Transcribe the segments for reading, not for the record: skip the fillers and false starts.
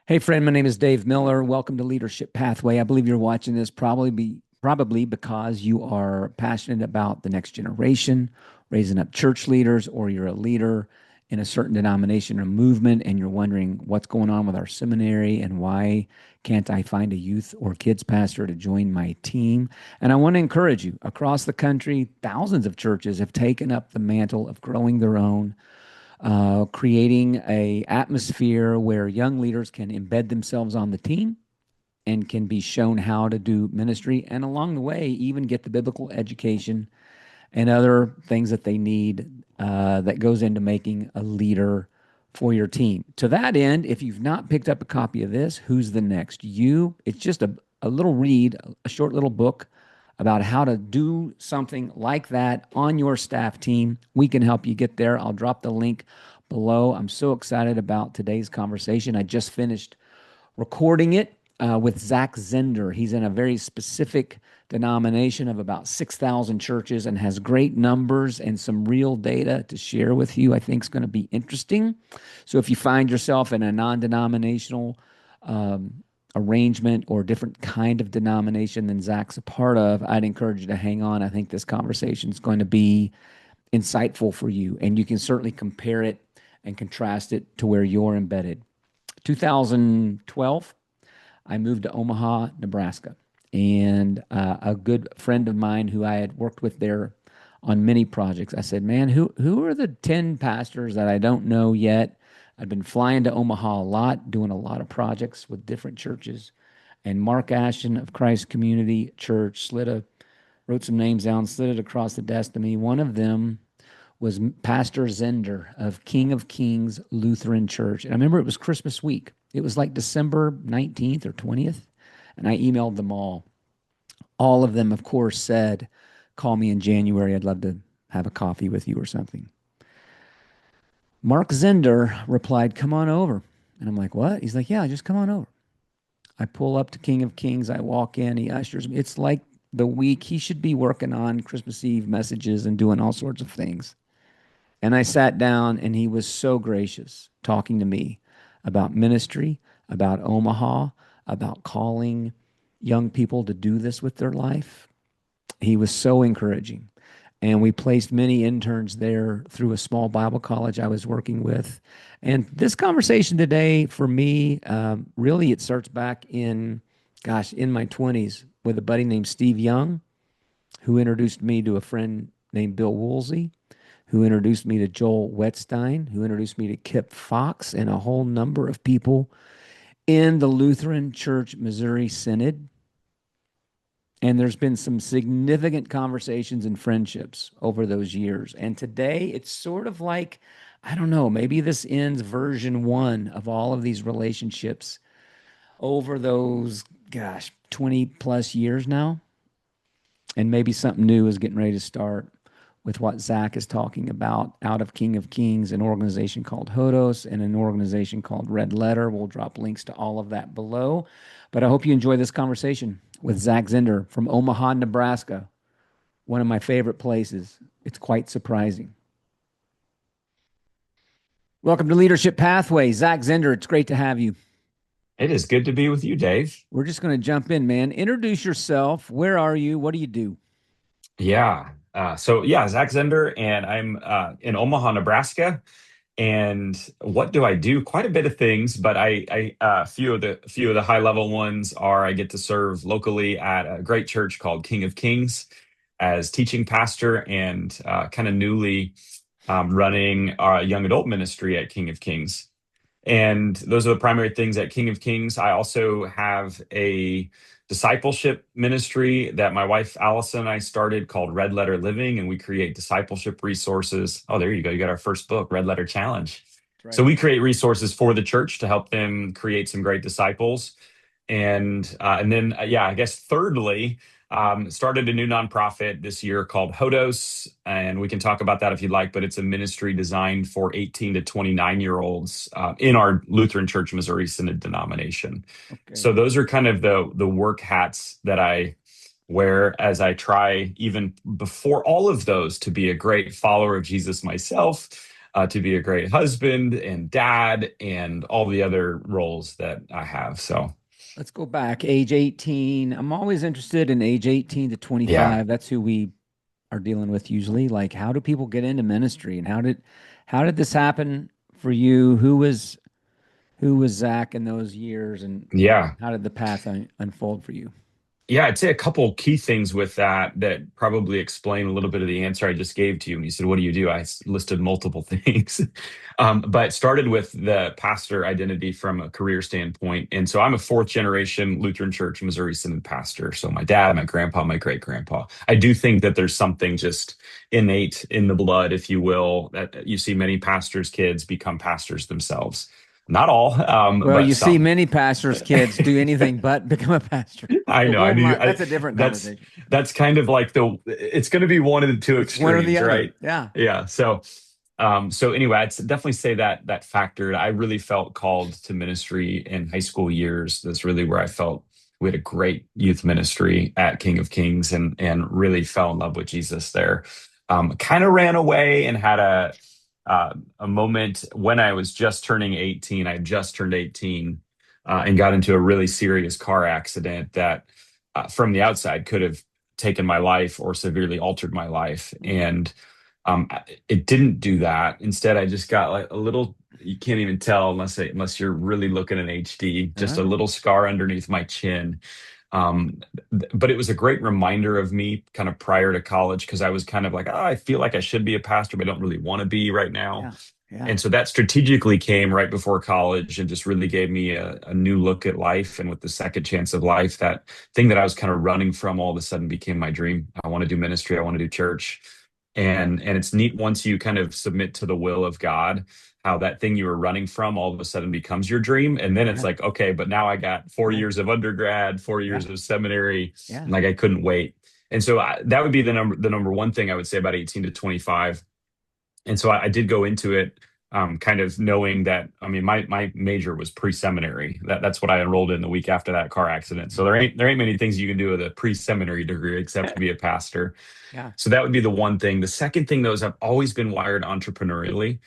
Hey, friend, my name is Dave Miller. Welcome to Leadership Pathway. I believe you're watching this probably because you are passionate about the next generation, raising up church leaders, or you're a leader in a certain denomination or movement, and you're wondering what's going on with our seminary and why can't I find a youth or kids pastor to join my team? And I want to encourage you across the country, thousands of churches have taken up the mantle of growing their own, creating a atmosphere where young leaders can embed themselves on the team and can be shown how to do ministry, and along the way even get the biblical education and other things that they need, that goes into making a leader for your team. To that end, if you've not picked up a copy of this, Who's the Next You? It's just a little read, a short little book about how to do something like that on your staff team. We can help you get there. I'll drop the link below. I'm so excited about today's conversation. I just finished recording it with Zach Zender. He's in a very specific denomination of about 6,000 churches and has great numbers and some real data to share with you. I think is going to be interesting. So if you find yourself in a non-denominational arrangement or different kind of denomination than Zach's a part of, I'd encourage you to hang on. I think this conversation is going to be insightful for you, and you can certainly compare it and contrast it to where you're embedded. 2012, I moved to Omaha, Nebraska, and a good friend of mine who I had worked with there on many projects, I said, "Man, who are the 10 pastors that I don't know yet?" I'd been flying to Omaha a lot, doing a lot of projects with different churches. And Mark Ashton of Christ Community Church wrote some names down, slid it across the desk to me. One of them was Pastor Zender of King of Kings Lutheran Church. And I remember it was Christmas week. It was like December 19th or 20th. And I emailed them all. All of them, of course, said, "Call me in January. I'd love to have a coffee with you or something." Mark Zender replied, "Come on over." And I'm like, "What?" He's like, "Yeah, just come on over." I pull up to King of Kings. I walk in. He ushers me. It's like the week he should be working on Christmas Eve messages and doing all sorts of things. And I sat down, and he was so gracious talking to me about ministry, about Omaha, about calling young people to do this with their life. He was so encouraging. And we placed many interns there through a small Bible college I was working with. And this conversation today for me, really, it starts back in my 20s with a buddy named Steve Young, who introduced me to a friend named Bill Woolsey, who introduced me to Joel Wetstein, who introduced me to Kip Fox, and a whole number of people in the Lutheran Church Missouri Synod. And there's been some significant conversations and friendships over those years. And today it's sort of like, I don't know, maybe this ends version one of all of these relationships over those, 20 plus years now. And maybe something new is getting ready to start with what Zach is talking about out of King of Kings, an organization called Hodos and an organization called Red Letter. We'll drop links to all of that below. But I hope you enjoy this conversation with Zach Zender from Omaha, Nebraska, one of my favorite places. It's quite surprising. Welcome to Leadership Pathway. Zach Zender, it's great to have you. It is good to be with you, Dave. We're just going to jump in, man. Introduce yourself. Where are you? What do you do? Zach Zender, and I'm in Omaha, Nebraska. And what do I do? Quite a bit of things, but few of the high level ones are I get to serve locally at a great church called King of Kings as teaching pastor, and kind of newly running our young adult ministry at King of Kings. And those are the primary things at King of Kings. I also have a discipleship ministry that my wife Allison and I started called Red Letter Living, and we create discipleship resources. Oh, there you go. You got our first book, Red Letter Challenge. That's So right. we create resources for the church to help them create some great disciples. I guess thirdly, started a new nonprofit this year called Hodos, and we can talk about that if you'd like. But it's a ministry designed for 18 to 29-year-olds in our Lutheran Church Missouri Synod denomination. Okay. So those are kind of the work hats that I wear as I try, even before all of those, to be a great follower of Jesus myself. to be a great husband and dad and all the other roles that I have. So, Let's go back. Age 18. I'm always interested in age 18 to yeah. 25. That's who we are dealing with usually. Like, how do people get into ministry, and how did this happen for you? Who was Zach in those years, and Yeah. how did the path unfold for you? Yeah, I'd say a couple key things with that that probably explain a little bit of the answer I just gave to you. And you said, "What do you do?" Listed multiple things, but started with the pastor identity from a career standpoint. And so I'm a fourth generation Lutheran Church, Missouri Synod pastor. So my dad, my grandpa, my great grandpa. I do think that there's something just innate in the blood, if you will, that you see many pastors' kids become pastors themselves. Not all, Well, but you see some. many pastors' kids do anything but become a pastor. I But know. I knew. that's a different That's conversation. that's kind of like the. It's going to be one of the two It's one or the extremes, other. right? Yeah. Yeah. So anyway, I'd definitely say that factored. I really felt called to ministry in high school years. That's really where I felt we had a great youth ministry at King of Kings, and really fell in love with Jesus there. Kind of ran away and had a moment when I was just turning 18. I just turned 18 and got into a really serious car accident that, from the outside, could have taken my life or severely altered my life. Mm. And it didn't do that. Instead, I just got like a little. You can't even tell unless you're really looking in HD. All Just a right. little scar underneath my chin. But it was a great reminder of me kind of prior to college because I was kind of like, oh, I feel like I should be a pastor, but I don't really want to be right now. Yeah. Yeah. And so that strategically came right before college and just really gave me a new look at life. And with the second chance of life, that thing that I was kind of running from all of a sudden became my dream. I want to do ministry. I want to do church. And it's neat once you kind of submit to the will of God, how that thing you were running from all of a sudden becomes your dream. And then it's Yeah. like, okay, but now I got 4 Yeah. years of undergrad, four Yeah. years of seminary, Yeah. and like I couldn't wait. And so that would be the number one thing I would say about 18 to 25. And so I did go into it, kind of knowing that, I mean, my major was pre-seminary. That's what I enrolled in the week after that car accident. So there ain't many things you can do with a pre-seminary degree except to be a pastor. Yeah. So that would be the one thing. The second thing, though, is I've always been wired entrepreneurially.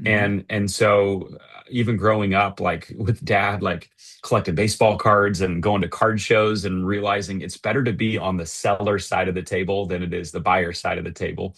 Hmm. And so even growing up, like with dad, like collecting baseball cards and going to card shows and realizing it's better to be on the seller side of the table than it is the buyer side of the table.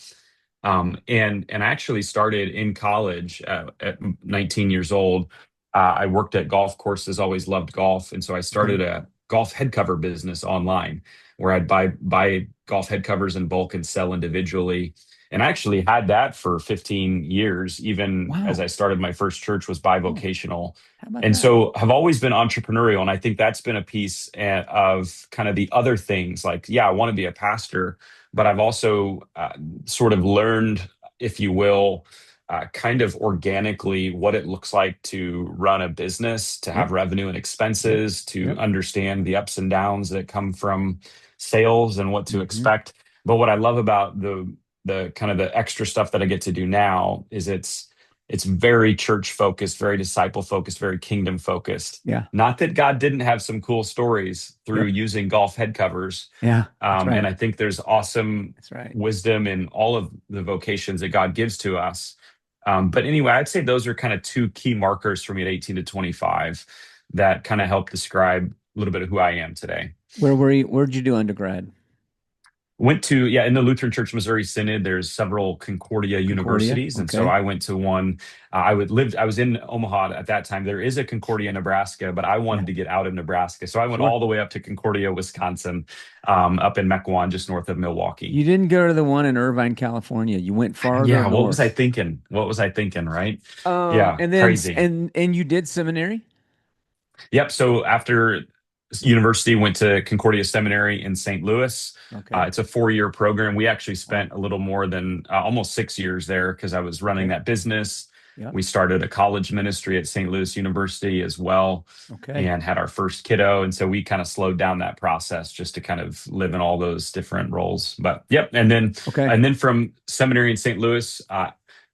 And I actually started in college at 19 years old. I worked at golf courses, always loved golf, and so I Okay. started a golf head cover business online where I'd buy golf head covers in bulk and sell individually. And I actually had that for 15 years, even as I Wow. started my first church was Oh, bivocational. how about And that? so have always been entrepreneurial. And I think that's been a piece of kind of the other things like, yeah, I want to be a pastor, but I've also sort of learned, if you will, kind of organically what it looks like to run a business, to have Yep. revenue and Yep. expenses, to Yep. understand the ups and downs that come from sales and what to Hmm. expect. But what I love about the kind of the extra stuff that I get to do now is it's very church focused, very disciple focused, very kingdom focused. Yeah. Not that God didn't have some cool stories through Yep. using golf head covers, Yeah. That's and right. I think there's awesome That's right. wisdom in all of the vocations that God gives to us. But anyway, I'd say those are kind of two key markers for me at 18 to 25 that kind of help describe a little bit of who I am today. Where were you? Where'd you do undergrad? Went to, yeah, in the Lutheran Church Missouri Synod, there's several Concordia Concordia. universities. And so Okay. I went to one. I was in Omaha at that time. There is a Concordia, Nebraska, but I Yeah. wanted to get out of Nebraska. So I went Sure. all the way up to Concordia, Wisconsin, up in Mequon, just north of Milwaukee. You didn't go to the one in Irvine, California. You went farther Yeah, what was I north. thinking? What was I thinking, right? Yeah, And then crazy. and you did seminary? Yep. So after university, went to Concordia Seminary in St. Louis. Okay. It's a 4-year program. We actually Wow. spent a little more than almost 6 years there because I was running Okay. that business. Yep. We started a college ministry at St. Louis University as well Okay. and had our first kiddo. And so we kind of slowed down that process just to kind of live in all those different roles. But yep. And then Okay. and then from seminary in St. Louis,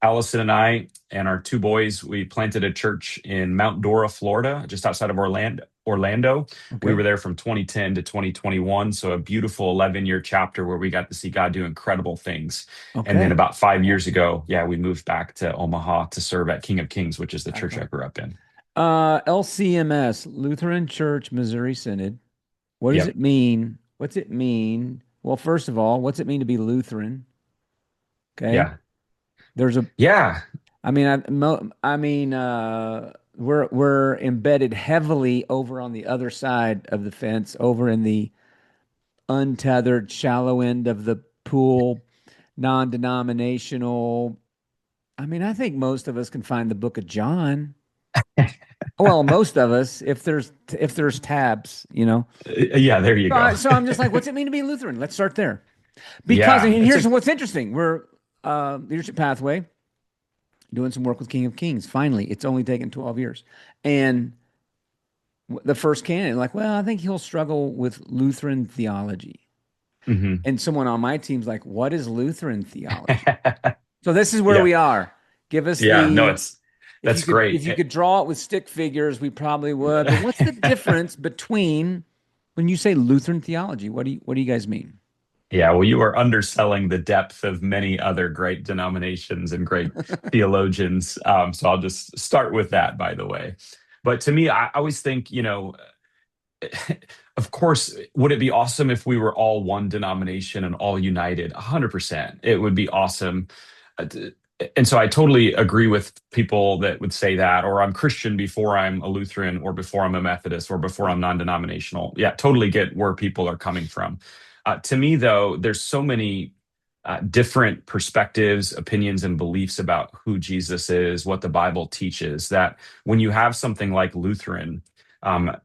Allison and I and our two boys, we planted a church in Mount Dora, Florida, just outside of Orlando. Orlando. We Okay. were there from 2010 to 2021. So a beautiful 11-year chapter where we got to see God do incredible things. And then Okay. about 5 years ago, yeah, we moved back to Omaha to serve at King of Kings, which is the church I Okay. grew up in. LCMS, Lutheran Church, Missouri Synod. What does it Yep. mean? What's it mean? Well, first of all, what's it mean to be Lutheran? Okay. Yeah. There's a, Yeah. I mean, we're embedded heavily over on the other side of the fence, over in the untethered, shallow end of the pool, non-denominational. I mean, I think most of us can find the Book of John. Well, most of us, if there's tabs, you know. Yeah, there you So, go. so I'm just like, what's it mean to be Lutheran? Let's start there. Because, and Yeah. It's here's a what's interesting: we're leadership pathway doing some work with King of Kings. Finally, it's only taken 12 years, and the first candidate, like, well, I think he'll struggle with Lutheran theology. mhm. And someone on my team's like, what is Lutheran theology? So this is where Yeah. we are. Give us Yeah. No, the it's if you that's could great. if you could draw it with stick figures, we probably would. But what's the difference between when you say Lutheran theology? What do you guys mean? Yeah, well, you are underselling the depth of many other great denominations and great theologians. So I'll just start with that, by the way. But to me, I always think, of course, would it be awesome if we were all one denomination and all united? 100%. It would be awesome. Uh, t- And so I totally agree with people that would say that, or I'm Christian before I'm a Lutheran, or before I'm a Methodist, or before I'm non-denominational. Yeah, totally get where people are coming from. To me, though, there's so many different perspectives, opinions, and beliefs about who Jesus is, what the Bible teaches, that when you have something like Lutheran, um,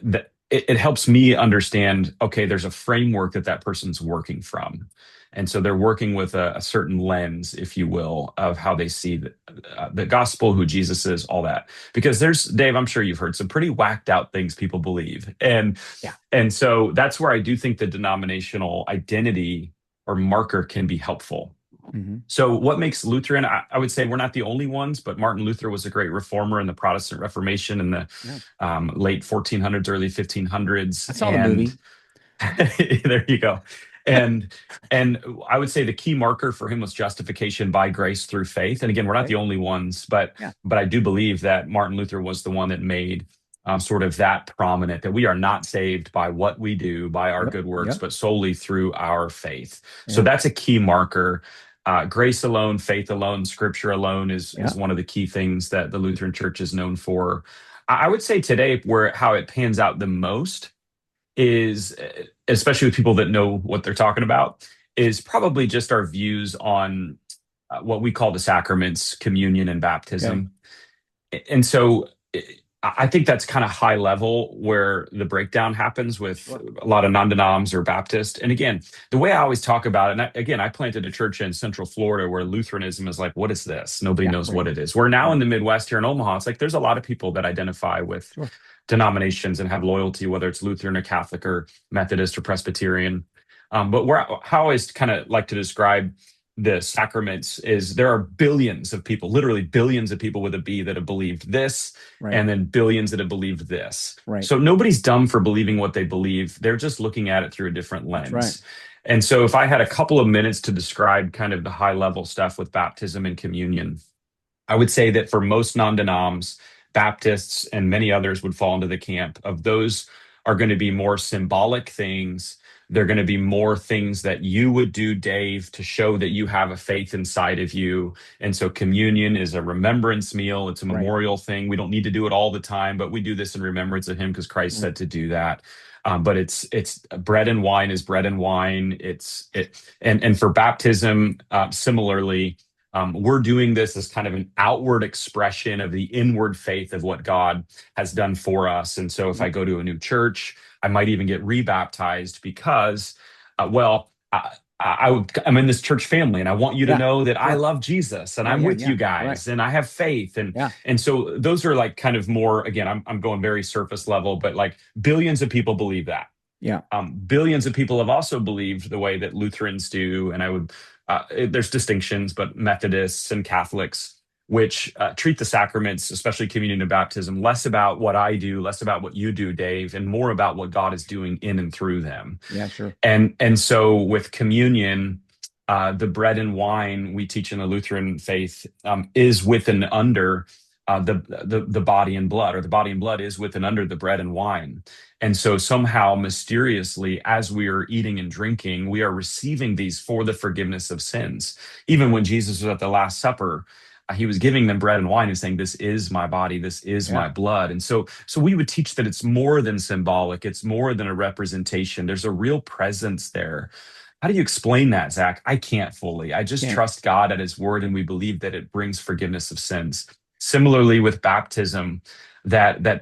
that it helps me understand, okay, there's a framework that that person's working from. And so they're working with a certain lens, if you will, of how they see the gospel, who Jesus is, all that. Because there's, Dave, I'm sure you've heard some pretty whacked out things people believe. Yeah. And so that's where I do think the denominational identity or marker can be helpful. Hmm. So, what makes Lutheran? I would say we're not the only ones, but Martin Luther was a great reformer in the Protestant Reformation in the Yeah. late 1400s, early 1500s, I saw the and movie. there you go. And and I would say the key marker for him was justification by grace through faith. And again, we're not Okay. the only ones, but Yeah. but I do believe that Martin Luther was the one that made sort of that prominent, that we are not saved by what we do, by our Yep. good works, Yep. but solely through our faith. So Yeah. that's a key marker. Grace alone, faith alone, Scripture alone is Yeah. one of the key things that the Lutheran Church is known for. I would say today, where how it pans out the most is, especially with people that know what they're talking about, is probably just our views on what we call the sacraments, communion and Okay. baptism. And so I think that's kind of high level where the breakdown happens with Sure. a lot of non-denoms or Baptist. And again, the way I always talk about it, and again, I planted a church in Central Florida where Lutheranism is like, what is this? Nobody Yeah. knows Right. what it is. We're now Right. in the Midwest here in Omaha. It's like there's a lot of people that identify with Sure. denominations and have loyalty, whether it's Lutheran or Catholic or Methodist or Presbyterian. But how I always kind of like to describe the sacraments is there are billions of people, literally billions of people with a B, that have believed this, Right. and then billions that have believed this. Right. So nobody's dumb for believing what they believe. They're just looking at it through a different That's right. lens. And so if I had a couple of minutes to describe kind of the high level stuff with baptism and communion, I would say that for most non-denoms, Baptists and many others would fall into the camp of those are going to be more symbolic things. They're going to be more things that you would do, Dave, to show that you have a faith inside of you. And so communion is a remembrance meal. It's a Right. memorial thing. We don't need to do it all the time, but we do this in remembrance of him because Christ Right. said to do that. But it's bread and wine is bread and wine. And for baptism, similarly, we're doing this as kind of an outward expression of the inward faith of what God has done for us. And so if I Yep. go to a new church, I might even get rebaptized because, I'm in this church family and I want you to Yeah. know that I Sure. love Jesus and Yeah. I'm Yeah. with Yeah. you Right. guys and I have faith. Yeah. And so those are like kind of more, again, I'm going very surface level, but like billions of people believe that. Yeah. Billions of people have also believed the way that Lutherans do, and there's distinctions, but Methodists and Catholics which treat the sacraments, especially communion and baptism, less about what I do, less about what you do, Dave, and more about what God is doing in and through them. Yeah, sure. And so with communion, the bread and wine we teach in the Lutheran faith is with and under the body and blood, or the body and blood is with and under the bread and wine. And so somehow mysteriously, as we are eating and drinking, we are receiving these for the forgiveness of sins. Even when Jesus was at the Last Supper, he was giving them bread and wine and saying, "This is my body, this is Yeah. my blood." And so we would teach that it's more than symbolic, it's more than a representation. There's a real presence there. How do you explain that, Zach? I can't fully. I just Can't. trust God at his word, and we believe that it brings forgiveness of sins. Similarly with baptism, that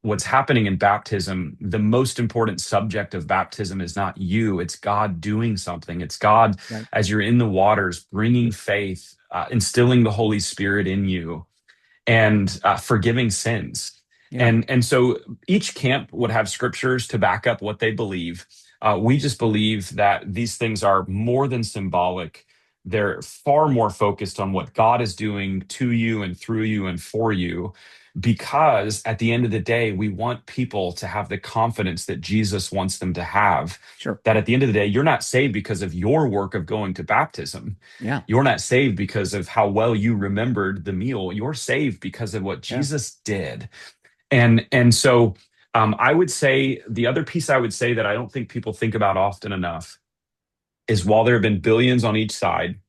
what's happening in baptism, the most important subject of baptism is not you, it's God doing something. It's God, Right. as you're in the waters, bringing faith, instilling the Holy Spirit in you, and forgiving sins. Yeah. And so each camp would have scriptures to back up what they believe. We just believe that these things are more than symbolic. They're far more focused on what God is doing to you and through you and for you, because at the end of the day, we want people to have the confidence that Jesus wants them to have. Sure. That at the end of the day, you're not saved because of your work of going to baptism. Yeah. You're not saved because of how well you remembered the meal. You're saved because of what Yeah. Jesus did. And so I would say the other piece I would say that I don't think people think about often enough is, while there have been billions on each side,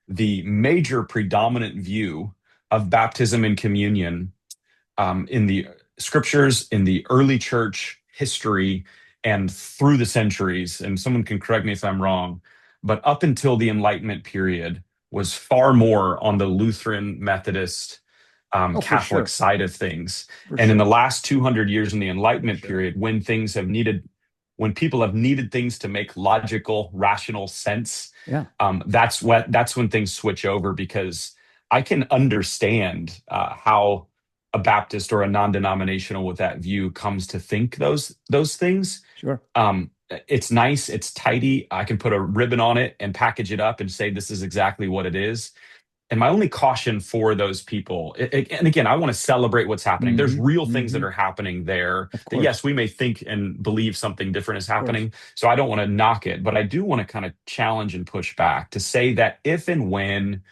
the major predominant view of baptism and communion in the scriptures, in the early church history, and through the centuries, and someone can correct me if I'm wrong, but up until the Enlightenment period, was far more on the Lutheran, Methodist, Oh, for Catholic sure. side of things. For And in sure. the last 200 years in the For Enlightenment sure. period, when people have needed things to make logical, rational sense, Yeah. that's when things switch over, because I can understand how a Baptist or a non-denominational with that view comes to think those things. Sure. It's nice, it's tidy. I can put a ribbon on it and package it up and say this is exactly what it is. And my only caution for those people, and again, I want to celebrate what's happening. There's Mm-hmm. real things that Mm-hmm. are happening there Of that, course. yes, we may think and believe something different is Of course. happening. So I don't want to knock it, but I do want to kind of challenge and push back to say that if and when,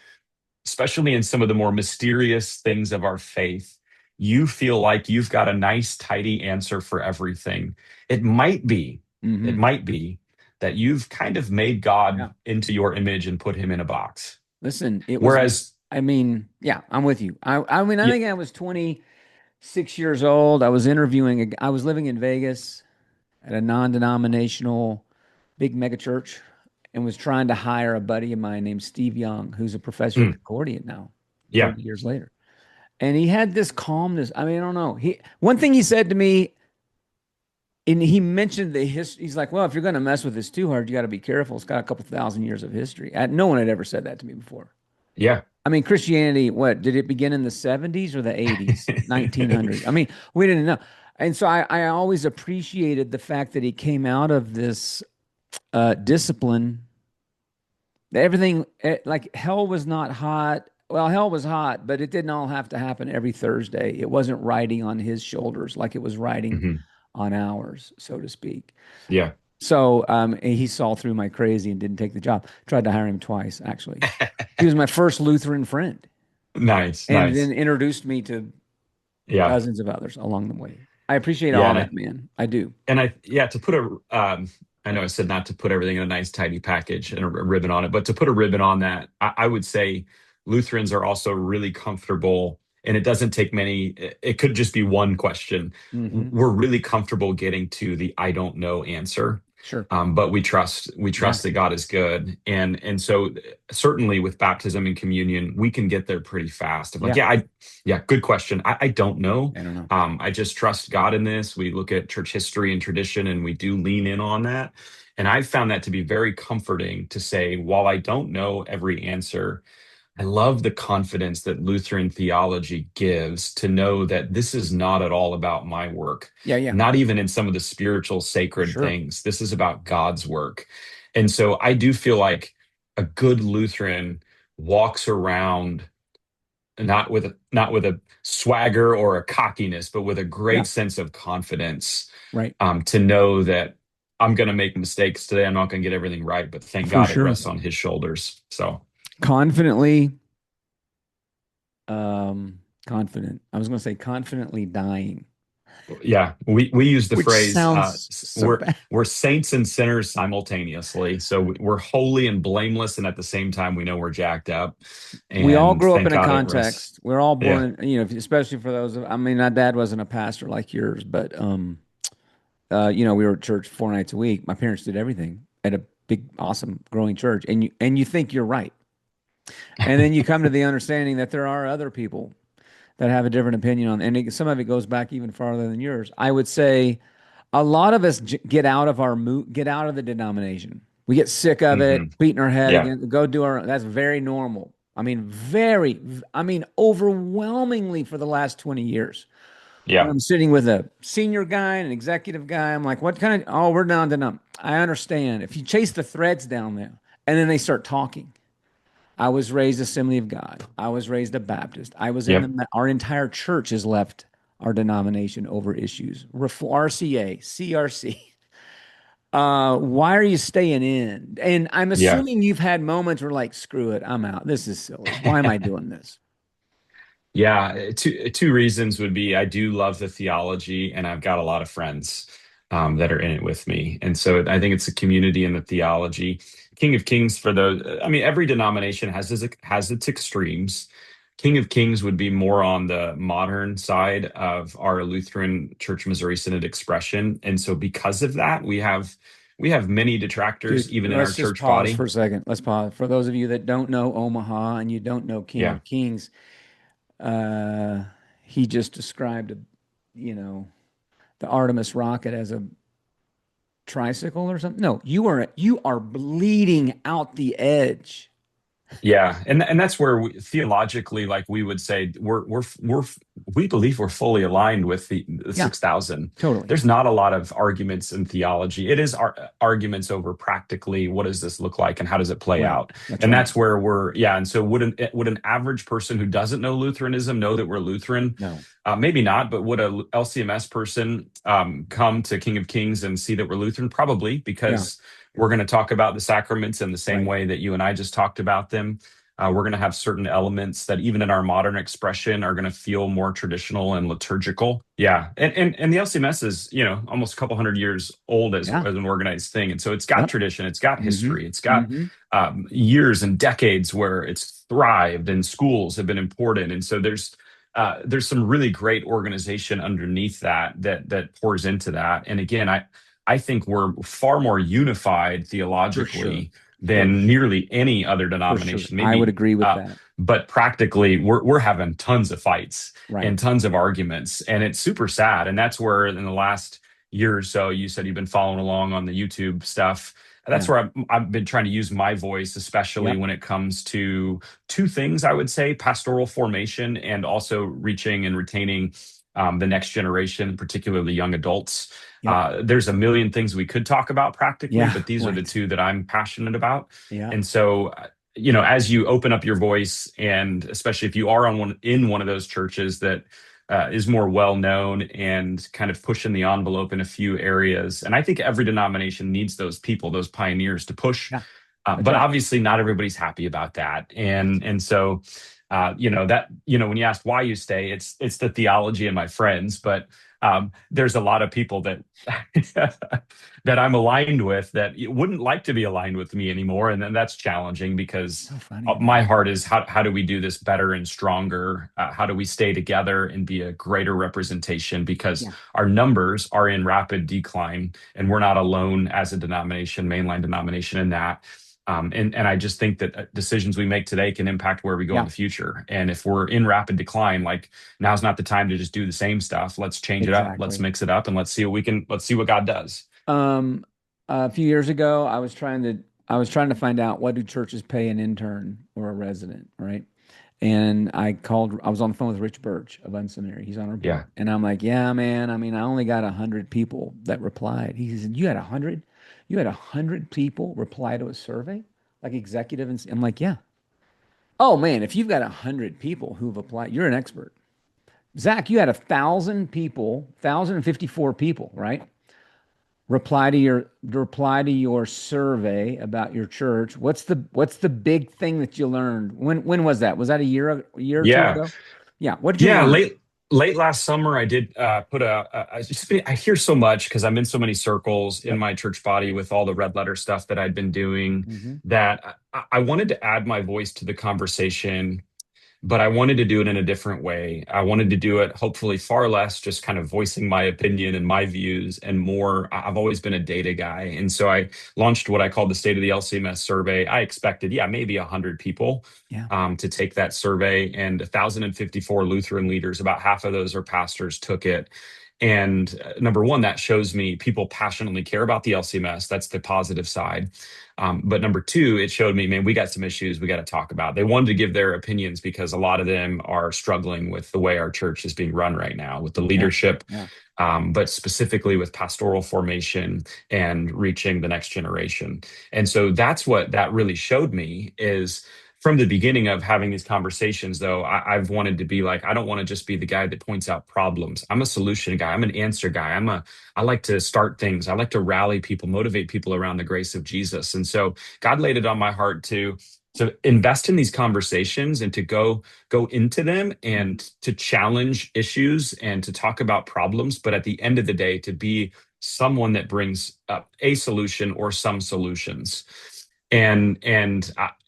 especially in some of the more mysterious things of our faith, you feel like you've got a nice, tidy answer for everything, it might be, it Mm-hmm. might be that you've kind of made Yeah. God into your image and put him in a box. Listen, it was, Whereas, I mean, yeah, I'm with you. I mean, I yeah, think I was 26 years old. I was interviewing, I was living in Vegas at a non-denominational big mega church, and was trying to hire a buddy of mine named Steve Young, who's a professor at mm, Concordia now, yeah, 30 years later. And he had this calmness. I mean, I don't know. One thing he said to me, and he mentioned the history. He's like, well, if you're going to mess with this too hard, you got to be careful. It's got a couple thousand years of history. No one had ever said that to me before. yeah. I mean, Christianity, what did it begin in the 70s or the 80s, 1900s? I mean, we didn't know. And so I always appreciated the fact that he came out of this discipline. Everything, like hell was not hot. Well, hell was hot, but it didn't all have to happen every Thursday. It wasn't riding on his shoulders like it was riding Mhm. on ours, so to speak. Yeah. So he saw through my crazy and didn't take the job. Tried to hire him twice, actually. He was my first Lutheran friend, Nice, and then nice. introduced me to Yeah. dozens of others along the way. I appreciate Yeah. all And that, man. I do. yeah, to put I know I said not to put everything in a nice, tidy package and a ribbon on it, but to put a ribbon on that, I would say Lutherans are also really comfortable, and it doesn't take many, it could just be one question. Hmm. We're really comfortable getting to the I don't know answer. Sure. But we Yeah. trust that God is good, and so certainly with baptism and communion, we can get there pretty fast. Of like, Yeah. yeah, good question. I don't know. I don't know. I just trust God in this. We look at church history and tradition, and we do lean in on that. And I've found that to be very comforting to say, while I don't know every answer, I love the confidence that Lutheran theology gives to know that this is not at all about my work, Yeah. Yeah. not even in some of the spiritual For sacred sure. things. This is about God's work. And so I do feel like a good Lutheran walks around not with a swagger or a cockiness, but with a Yeah, great sense of confidence, right. to know that I'm going to make mistakes today. I'm not going to get everything right, but thank For God it sure. rests on his shoulders. So Confidently, confident. I was going to say confidently dying, yeah, we use the which phrase, sounds so we're bad. we're saints and sinners simultaneously. So we're holy and blameless, and at the same time, we know we're jacked up. We all And grew up thank in a God it rests. context. We're all Yeah. born in, especially for those of, I mean, my dad wasn't a pastor like yours, but, we were at church 4 nights a week. My parents did everything at a big, awesome, growing church. And you think you're right. And then you come to the understanding that there are other people that have a different opinion on, and some of it goes back even farther than yours. I would say a lot of us get out of the denomination. We get sick of Hmm. it, beating our head Yeah. again, go do our, that's very normal. I mean, overwhelmingly for the last 20 years. When Yeah. I'm sitting with a senior guy and an executive guy, I'm like, what kind of, oh, we're down to numb. I understand. If you chase the threads down there and then they start talking. I was raised Assembly of God. I was raised a Baptist. I was in Yep. the, our entire church has left our denomination over issues. RCA, CRC. Why are you staying in? And I'm Yeah. assuming you've had moments where like, screw it, I'm out. This is silly. Why am I doing this? Yeah, two reasons would be, I do love the theology, and I've got a lot of friends that are in it with me, and so I think it's a community in the theology. King of Kings, for those, I mean, every denomination has its extremes. King of Kings would be more on the modern side of our Lutheran Church Missouri Synod expression, and so because of that, we have many detractors Dude, even in our let's just church pause for body. a second. Let's pause. For those of you that don't know Omaha and you don't know King Yeah. of Kings, uh, he just described, you know, the Artemis rocket as a tricycle or something. No, you are bleeding out the edge. Yeah, and that's where theologically, like we would say, we believe we're fully aligned with the Yeah, 6,000. totally. There's not a lot of arguments in theology. It is arguments over practically what does this look like and how does it play Right. out, That's and right. that's where yeah. And so would an average person who doesn't know Lutheranism know that we're Lutheran? No. Maybe not, but would a LCMS person come to King of Kings and see that we're Lutheran? Probably, Yeah. because we're going to talk about the sacraments in the same Right. way that you and I just talked about them. We're going to have certain elements that, even in our modern expression, are going to feel more traditional and liturgical. Yeah, and the LCMS is, almost a couple hundred years old Yeah. as an organized thing, and so it's got Yep. tradition, it's got Mm-hmm. history, it's got Mm-hmm. years and decades where it's thrived, and schools have been important, and so there's some really great organization underneath that pours into that. And again, I think we're far more unified For sure. theologically For than nearly any other for sure. denomination. I would Maybe, agree with that. but practically, we're having tons of fights Right. and tons of arguments, and it's super sad. And that's where, in the last year or so, you said you've been following along on the YouTube stuff. That's Yeah. where I've been trying to use my voice, especially Yep. when it comes to two things, I would say: pastoral formation, and also reaching and retaining the next generation, particularly young adults. Yep. There's a million things we could talk about practically, Yeah. but these are the Right. two that I'm passionate about. Yeah. And so, as you open up your voice, and especially if you are in one of those churches that is more well known and kind of pushing the envelope in a few areas, and I think every denomination needs those people, those pioneers to push. Yeah. That's But right. obviously, not everybody's happy about that, and so when you ask why you stay, it's the theology and my friends, but there's a lot of people that that I'm aligned with that wouldn't like to be aligned with me anymore, and then that's challenging because So funny, my man. heart is, how do we do this better and stronger? How do we stay together and be a greater representation? Because Yeah. our numbers are in rapid decline, and we're not alone as a denomination, mainline denomination, in that. And I just think that decisions we make today can impact where we go in Yeah. the future. And if we're in rapid decline, like, now's not the time to just do the same stuff. Let's change it up. Let's Exactly. mix it up, and let's see what God does. Um, a few years ago, I was trying to find out what do churches pay an intern or a resident, right? And I was on the phone with Rich Birch of Unseminary. He's on our board. Yeah. And I'm like, yeah, man. I mean, I only got 100 people that replied. He said, you had 100? You had 100 people reply to a survey? Like executive? And I'm like, yeah. Oh man, if you've got 100 people who've applied, you're an expert. Zach, you had 1,000 people, 1,054 people, right? Reply to your survey about your church. What's the big thing that you learned? When was that? Was that a year or two Yeah. ago? Yeah. What did you Yeah, learn? late last summer, I did put I hear so much because I'm in so many circles in Yep. my church body with all the red letter stuff that I'd been doing Hmm. that I wanted to add my voice to the conversation, but I wanted to do it in a different way. I wanted to do it hopefully far less just kind of voicing my opinion and my views and more. I've always been a data guy. And so I launched what I called the State of the LCMS survey. I expected, yeah, maybe 100 people Yeah. to take that survey, and 1,054 Lutheran leaders, about half of those are pastors, took it. And number one, that shows me people passionately care about the LCMS. That's the positive side. But number two, it showed me, man, we got some issues we got to talk about. They wanted to give their opinions because a lot of them are struggling with the way our church is being run right now, with the Yeah. leadership, Yeah. but specifically with pastoral formation and reaching the next generation. And so that's what that really showed me is from the beginning of having these conversations, though, I've wanted to be like, I don't want to just be the guy that points out problems. I'm a solution guy. I'm an answer guy. I like to start things. I like to rally people, motivate people around the grace of Jesus. And so God laid it on my heart to invest in these conversations and to go into them and Mhm. to challenge issues and to talk about problems, but at the end of the day, to be someone that brings up a solution or some solutions. And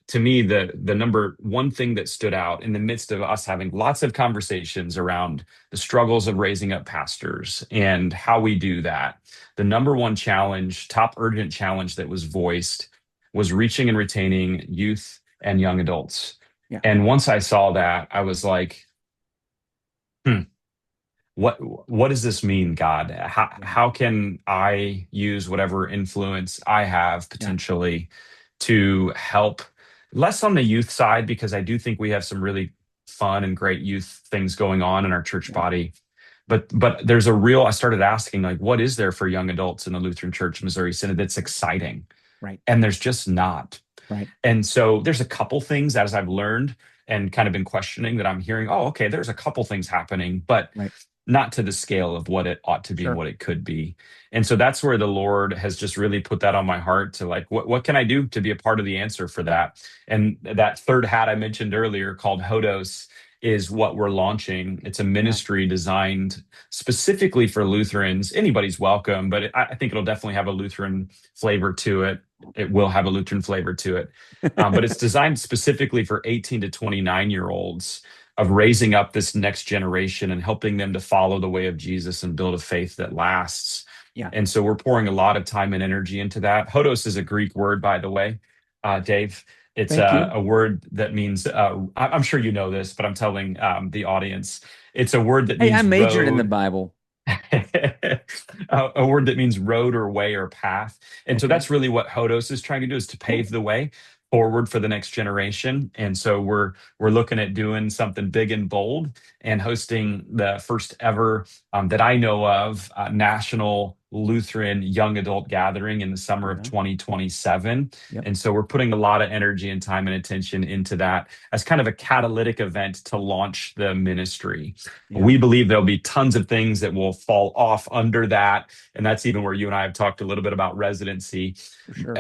to me, the number one thing that stood out in the midst of us having lots of conversations around the struggles of raising up pastors and how we do that, the number one challenge, top urgent challenge that was voiced was reaching and retaining youth and young adults. Yeah. And once I saw that, I was like, hmm, what does this mean, God? How Yeah. how can I use whatever influence I have Yeah. potentially to help less on the youth side, because I do think we have some really fun and great youth things going on in our church Yeah. body. But there's a real, I started asking, like, what is there for young adults in the Lutheran Church Missouri Synod that's exciting? Right. And there's just not. Right. And so there's a couple things as I've learned and kind of been questioning that I'm hearing, oh, okay, there's a couple things happening, but Right. not to the scale of what it ought to be and Sure. what it could be. And so that's where the Lord has just really put that on my heart to like, what can I do to be a part of the answer for that? And that third hat I mentioned earlier called Hodos is what we're launching. It's a Yeah. ministry designed specifically for Lutherans. Anybody's welcome, but I think it'll definitely have a Lutheran flavor to it. It will have a Lutheran flavor to it. But it's designed specifically for 18 to 29-year-olds of raising up this next generation and helping them to follow the way of Jesus and build a faith that lasts. Yeah. And so we're pouring a lot of time and energy into that. Hodos is a Greek word, by the way, Dave. It's Thank you. a word that means, I'm sure you know this, but I'm telling the audience, it's a word that Hey, I means majored in the road. Bible. A word that means road or way or path. And so Okay. that's really what Hodos is trying to do, is to Cool. pave the way forward for the next generation. And so we're looking at doing something big and bold and hosting the first ever that I know of national Lutheran young adult gathering in the summer Right of on. 2027. Yep. And so we're putting a lot of energy and time and attention into that as kind of a catalytic event to launch the ministry. Yeah. We believe there'll be tons of things that will fall off under that. And that's even where you and I have talked a little bit about residency For sure.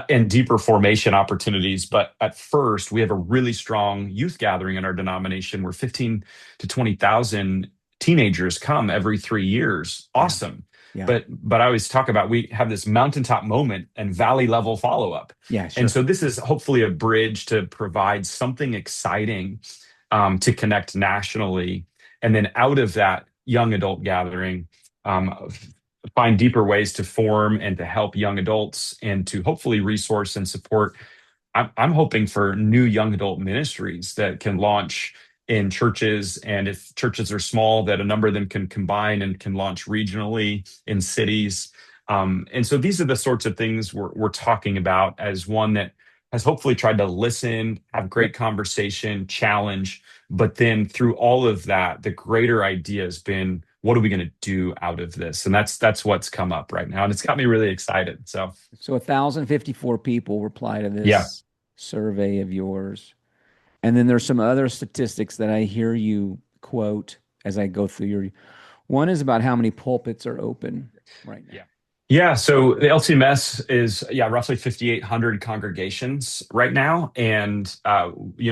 and deeper formation opportunities. But at first, we have a really strong youth gathering in our denomination where 15 to 20,000 teenagers come every 3 years. Yeah. Awesome. Yeah. But I always talk about we have this mountaintop moment and valley level follow up. Yeah. And Sure. so this is hopefully a bridge to provide something exciting to connect nationally. And then out of that young adult gathering, find deeper ways to form and to help young adults and to hopefully resource and support. I'm hoping for new young adult ministries that can launch in churches. And if churches are small, that a number of them can combine and can launch regionally in cities. And so these are the sorts of things we're talking about as one that has hopefully tried to listen, have Yep. great conversation, challenge, but then through all of that, the greater idea has been, what are we going to do out of this? And that's what's come up right now, and it's got me really excited. So So 1,054 people reply to yeah, this survey of yours. And then there's some other statistics that I hear you quote as I go through your. One is about how many pulpits are open right now. Yeah. Yeah, so the LCMS is roughly 5,800 congregations right now, and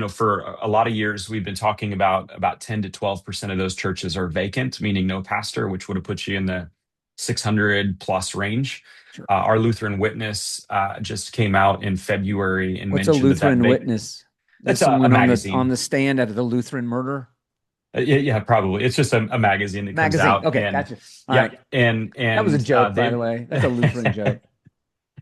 for a lot of years we've been talking about 10 to 12% of those churches are vacant, meaning no pastor, which would have put you in the 600 plus range. Sure. Our Lutheran Witness just came out in February and What's a mentioned Lutheran Witness? That's That's a someone on magazine. the stand at the Lutheran murder Yeah, probably. It's just a magazine that comes magazine. out, Okay, and gotcha. All yeah, right. That was a and joke, by they the way. That's a Lutheran joke.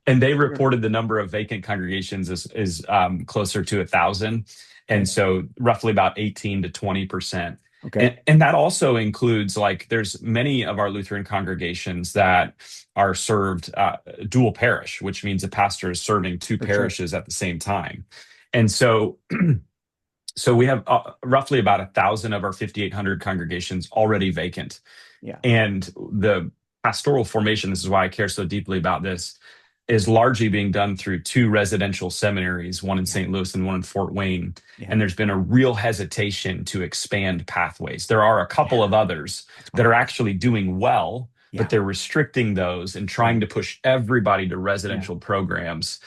and they Sure. reported the number of vacant congregations is closer to 1,000, Okay. and so roughly about 18 to 20%. Okay. And that also includes, like, there's many of our Lutheran congregations that are served dual parish, which means a pastor is serving two For sure. parishes at the same time, and so we have roughly about 1,000 of our 5,800 congregations already vacant. Yeah. And the pastoral formation, this is why I care so deeply about this, is largely being done through two residential seminaries, one in St. Louis and one in Fort Wayne. Yeah. And there's been a real hesitation to expand pathways. There are a couple of others that are actually doing well, but they're restricting those and trying to push everybody to residential programs.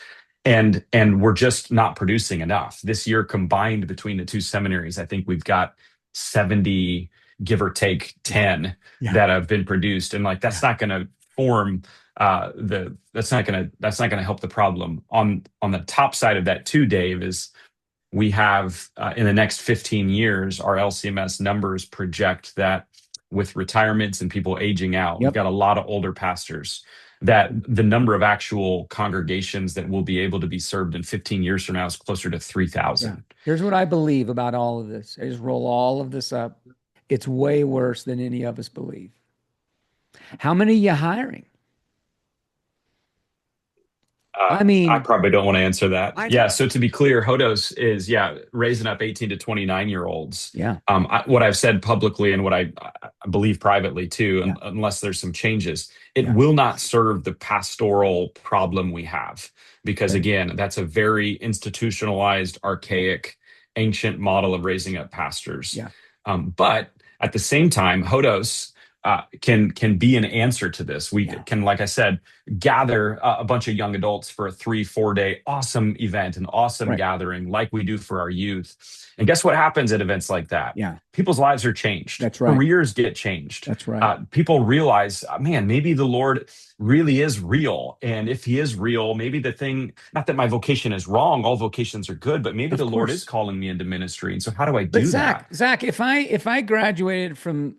And we're just not producing enough. This year combined between the two seminaries, I think we've got 70, give or take 10 that have been produced. And like, that's not going to form that's not going to help the problem. On the top side of that too, Dave, is we have in the next 15 years, our LCMS numbers project that with retirements and people aging out, we've got a lot of older pastors, that the number of actual congregations that will be able to be served in 15 years from now is closer to 3,000. Yeah. Here's what I believe about all of this. I just roll all of this up. It's way worse than any of us believe. How many are you hiring? I mean, I probably don't want to answer that. I know. Yeah. So to be clear, Hodos is raising up 18 to 29-year-olds. Yeah. What I've said publicly and what I believe privately too, unless there's some changes, it will not serve the pastoral problem we have, because again, that's a very institutionalized, archaic, ancient model of raising up pastors. Yeah. But at the same time, Hodos can be an answer to this. We can, like I said, gather a bunch of young adults for a 3-4 day awesome event, an awesome gathering like we do for our youth. And guess what happens at events like that? Yeah. People's lives are changed. That's right. Careers get changed. That's right. People realize, man, maybe the Lord really is real. And if he is real, maybe the thing, not that my vocation is wrong, all vocations are good, but maybe the Lord is calling me into ministry. And so how do I do that? Zach, if I graduated from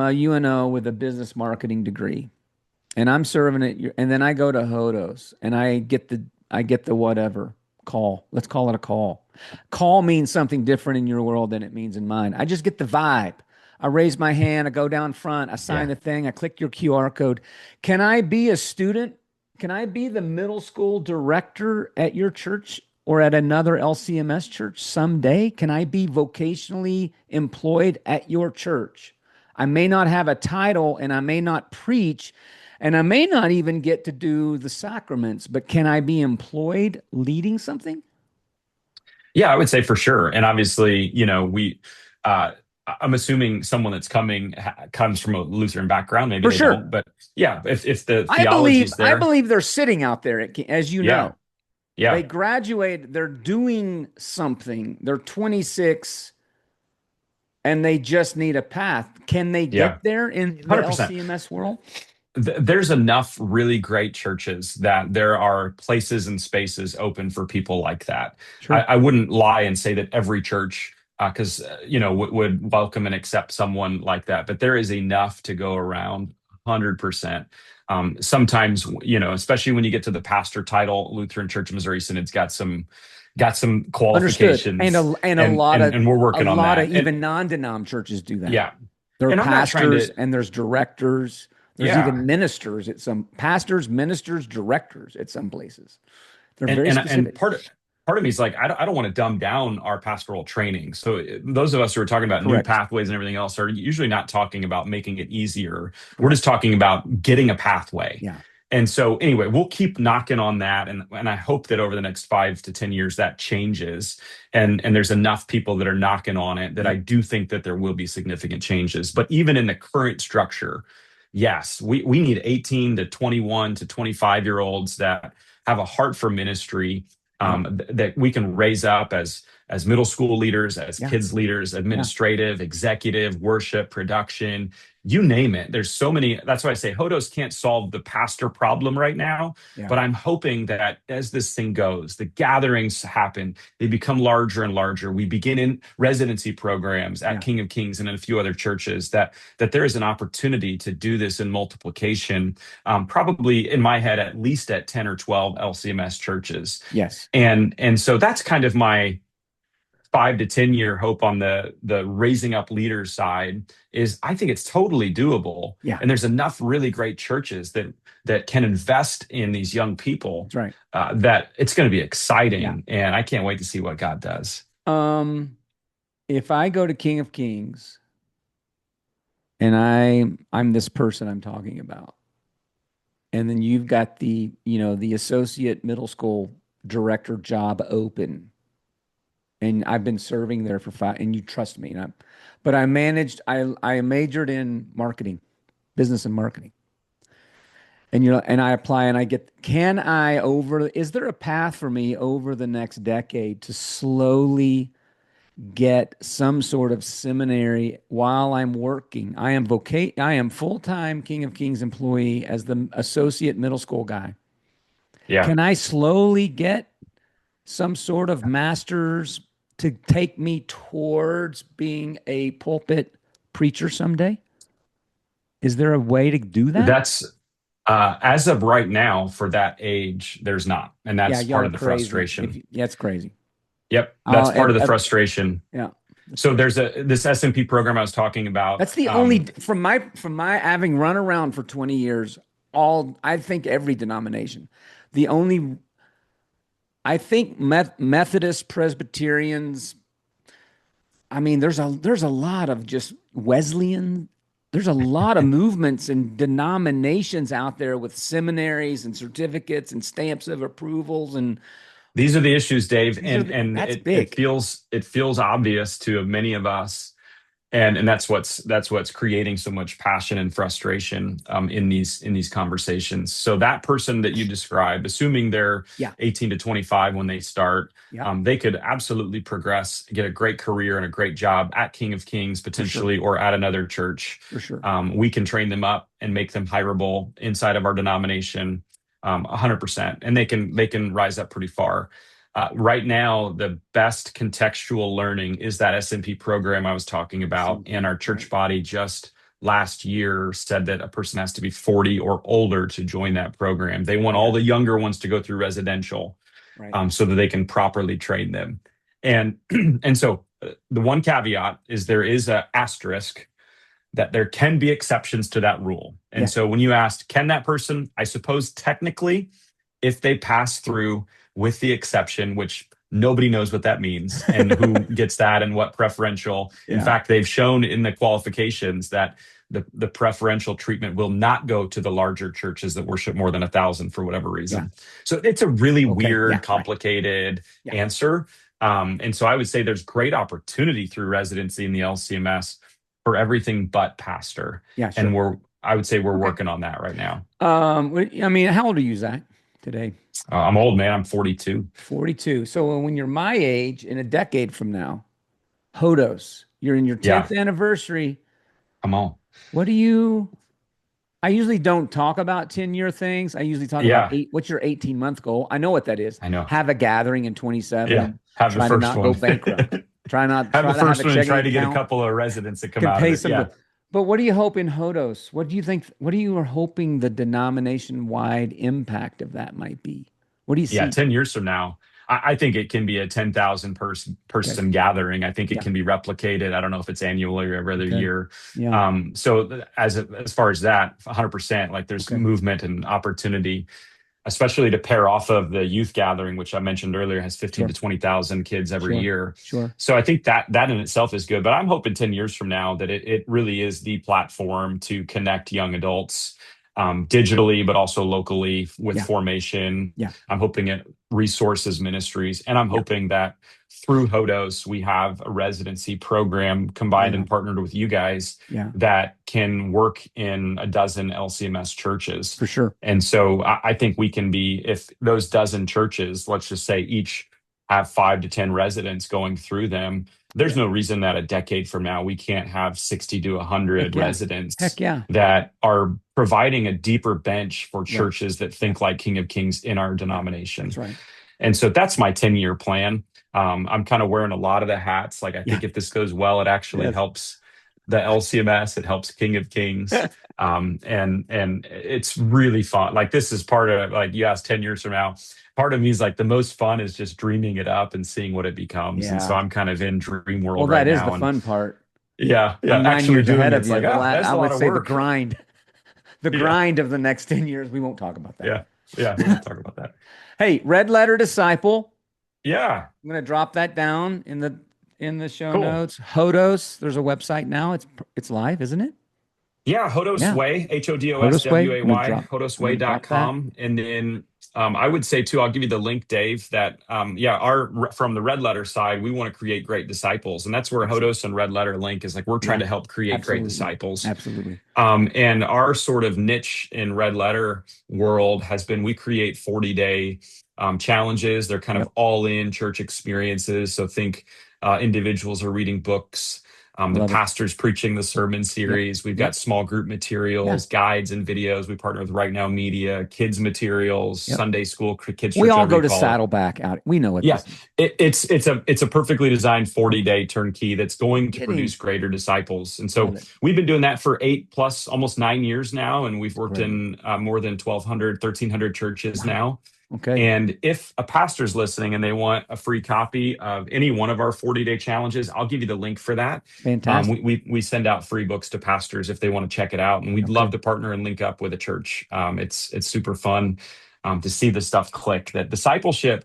UNO with a business marketing degree, and I'm serving it, and then I go to Hodos and I get the whatever call. Let's call it a call. Call means something different in your world than it means in mine. I just get the vibe. I raise my hand, I go down front, I sign the thing, I click your QR code. Can I be a student? Can I be the middle school director at your church or at another LCMS church someday? Can I be vocationally employed at your church? I may not have a title and I may not preach and I may not even get to do the sacraments, but can I be employed leading something? Yeah, I would say for sure. And obviously, I'm assuming someone that's coming comes from a Lutheran background. Maybe they don't, but if the theology is there, I believe they're sitting out there, as you know. Yeah. They graduate, they're doing something. They're 26 and they just need a path. Can they get there in the 100%. LCMS world? There's enough really great churches that there are places and spaces open for people like that. Sure. I wouldn't lie and say that every church, because would welcome and accept someone like that, but there is enough to go around. 100%. Sometimes, especially when you get to the pastor title, Lutheran Church of Missouri Synod's got some qualifications. Understood. And we're working on that. A lot of even non-denom churches do that. Yeah. There are pastors and there's directors. There's even ministers at some pastors, ministers, directors at some places. They're very specific. And part of me is like, I don't want to dumb down our pastoral training. So those of us who are talking about new pathways and everything else are usually not talking about making it easier. We're just talking about getting a pathway. Yeah. And so anyway, we'll keep knocking on that. And I hope that over the next 5 to 10 years that changes. And there's enough people that are knocking on it that I do think that there will be significant changes. But even in the current structure, yes, we need 18 to 21 to 25-year-olds that have a heart for ministry, that we can raise up as middle school leaders, as kids leaders, administrative, executive, worship, production, you name it. There's so many. That's why I say Hodos can't solve the pastor problem right now. But I'm hoping that as this thing goes, the gatherings happen, they become larger and larger. We begin in residency programs at King of Kings and in a few other churches, that there is an opportunity to do this in multiplication, probably in my head, at least at 10 or 12 LCMS churches. Yes. And so that's kind of my 5 to 10 year hope on the raising up leaders side. Is I think it's totally doable. And there's enough really great churches that can invest in these young people. That's right. That it's going to be exciting. And I can't wait to see what God does. If I go to King of Kings and I'm this person I'm talking about, and then you've got the associate middle school director job open, and I've been serving there for 5, and you trust me. But I majored in marketing, business and marketing. And I apply and I get, is there a path for me over the next decade to slowly get some sort of seminary while I'm working? I am full-time King of Kings employee as the associate middle school guy. Can I slowly get some sort of master's to take me towards being a pulpit preacher someday? Is there a way to do that? That's as of right now, for that age, there's not. And that's part of the frustration. It's crazy. Yep. That's part of the frustration. Yeah. So there's this SMP program I was talking about. That's the only, from my having run around for 20 years, I think every denomination, I think Methodists, Presbyterians, I mean, there's a lot of just Wesleyan. There's a lot of movements and denominations out there with seminaries and certificates and stamps of approvals, and these are the issues, Dave. And that's big. It feels obvious to many of us. And that's what's creating so much passion and frustration in these conversations. So that person that you described, assuming they're 18 to 25 when they start, they could absolutely progress, get a great career and a great job at King of Kings potentially, or at another church. For sure. We can train them up and make them hireable inside of our denomination, 100%, and they can rise up pretty far. Right now, the best contextual learning is that SMP program I was talking about. And our church body just last year said that a person has to be 40 or older to join that program. They want all the younger ones to go through residential, so that they can properly train them. And so the one caveat is there is an asterisk that there can be exceptions to that rule. And so when you asked, can that person, I suppose technically, if they pass through with the exception, which nobody knows what that means and who gets that and what preferential. In fact, they've shown in the qualifications that the preferential treatment will not go to the larger churches that worship more than 1,000 for whatever reason. So it's a really weird, complicated answer. And so I would say there's great opportunity through residency in the LCMS for everything but pastor. And I would say we're working on that right now. I mean, how old are you, Zach, today? I'm old, man. I'm 42. 42. So when you're my age, in a decade from now, Hodos, you're in your 10th anniversary. Come on. I usually don't talk about 10-year things. I usually talk about what's your 18-month goal? I know what that is. I know. Have a gathering in 27. Have the first to not one. Go bankrupt. Try not have the first to one and try to get account. a couple of residents that come out of it. But what do you hope in Hodos? What do you think? What are you hoping the denomination-wide impact of that might be? What do you see? 10 years from now, I think it can be a 10,000 person gathering. I think it can be replicated. I don't know if it's annually or every other year. So as far as that, 100%, like there's movement and opportunity, especially to pair off of the youth gathering, which I mentioned earlier has 15 to 20,000 kids every year. So I think that in itself is good. But I'm hoping 10 years from now that it really is the platform to connect young adults digitally, but also locally with Yeah. formation. Yeah. I'm hoping at resources ministries, and I'm Yeah. hoping that through Hodos, we have a residency program combined Yeah. and partnered with you guys Yeah. that can work in a dozen LCMS churches. For sure. And so I think we can be, if those dozen churches, let's just say each have 5 to 10 residents going through them, there's Yeah. no reason that a decade from now we can't have 60 to 100 Heck yeah. residents Heck yeah. that are providing a deeper bench for Right. churches that think like King of Kings in our denomination. That's right. And so that's my 10-year plan. I'm kind of wearing a lot of the hats. Like, I think Yeah. if this goes well, it actually Yes. helps the LCMS, it helps King of Kings. And it's really fun. Like, this is part of, like, you asked 10 years from now, part of me is like, the most fun is just dreaming it up and seeing what it becomes. And so Yeah. I'm kind of in dream world Well, right that is now. the fun part. Yeah. I'm 9 Actually years doing ahead of it's you. like, that's I a lot would of say the work. grind, the Yeah. grind of the next 10 years. We won't talk about that. Yeah. We won't talk about that. Hey, Red Letter Disciple. Yeah. I'm going to drop that down in the show Cool. notes. Hodos, there's a website now. It's live, isn't it? Yeah, Hodos Yeah. Way, Hodosway. I'm gonna HODOSWAY, drop that. hodosway.com. And then I would say too, I'll give you the link, Dave, that from the Red Letter side, we want to create great disciples. And that's where Excellent. Hodos and Red Letter link is, like, we're trying Yeah, to help create great absolutely. disciples. Absolutely. And our sort of niche in Red Letter world has been, we create 40-day challenges. They're kind of Yep. all in church experiences. So think individuals are reading books. The Love it. pastor's preaching the sermon series. We've Yep. got small group materials, guides and videos. We partner with Right Now Media, kids materials, Yep. Sunday school, kids church. We all whatever go you to call it. Saddleback out. We know what Yeah, this is. it's a perfectly designed 40-day turnkey that's going to Kidding. produce greater disciples. And so Love it. we've been doing that for 8 plus almost 9 years now, and we've worked Great. in more than 1,200, 1,300 churches Wow. now. Okay. And if a pastor's listening and they want a free copy of any one of our 40-day challenges, I'll give you the link for that. Fantastic. We send out free books to pastors if they want to check it out, and we'd Okay. love to partner and link up with a church. It's super fun to see the stuff click. That discipleship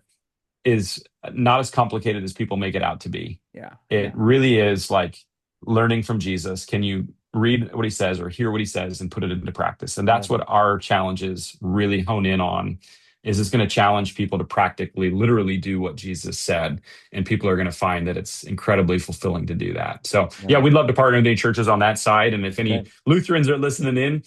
is not as complicated as people make it out to be. Yeah. It really is like learning from Jesus. Can you read what he says or hear what he says and put it into practice? And that's what our challenges really hone in on. Is it's going to challenge people to practically, literally do what Jesus said. And people are going to find that it's incredibly fulfilling to do that. So yeah, we'd love to partner with any churches on that side. And if any Lutherans are listening in,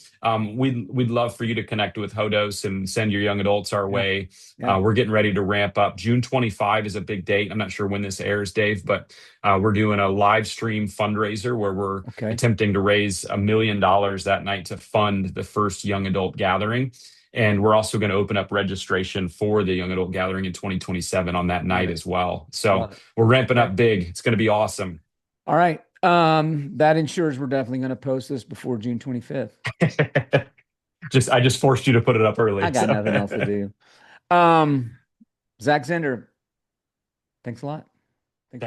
we'd love for you to connect with Hodos and send your young adults our way. We're getting ready to ramp up. June 25 is a big date. I'm not sure when this airs, Dave, but we're doing a live stream fundraiser where we're attempting to raise $1 million that night to fund the first young adult gathering. And we're also going to open up registration for the young adult gathering in 2027 on that night as well. So we're ramping up big. It's going to be awesome. All right. That ensures we're definitely going to post this before June 25th. I just forced you to put it up early. I got nothing else to do. Zach Zender, thanks a lot. Thanks.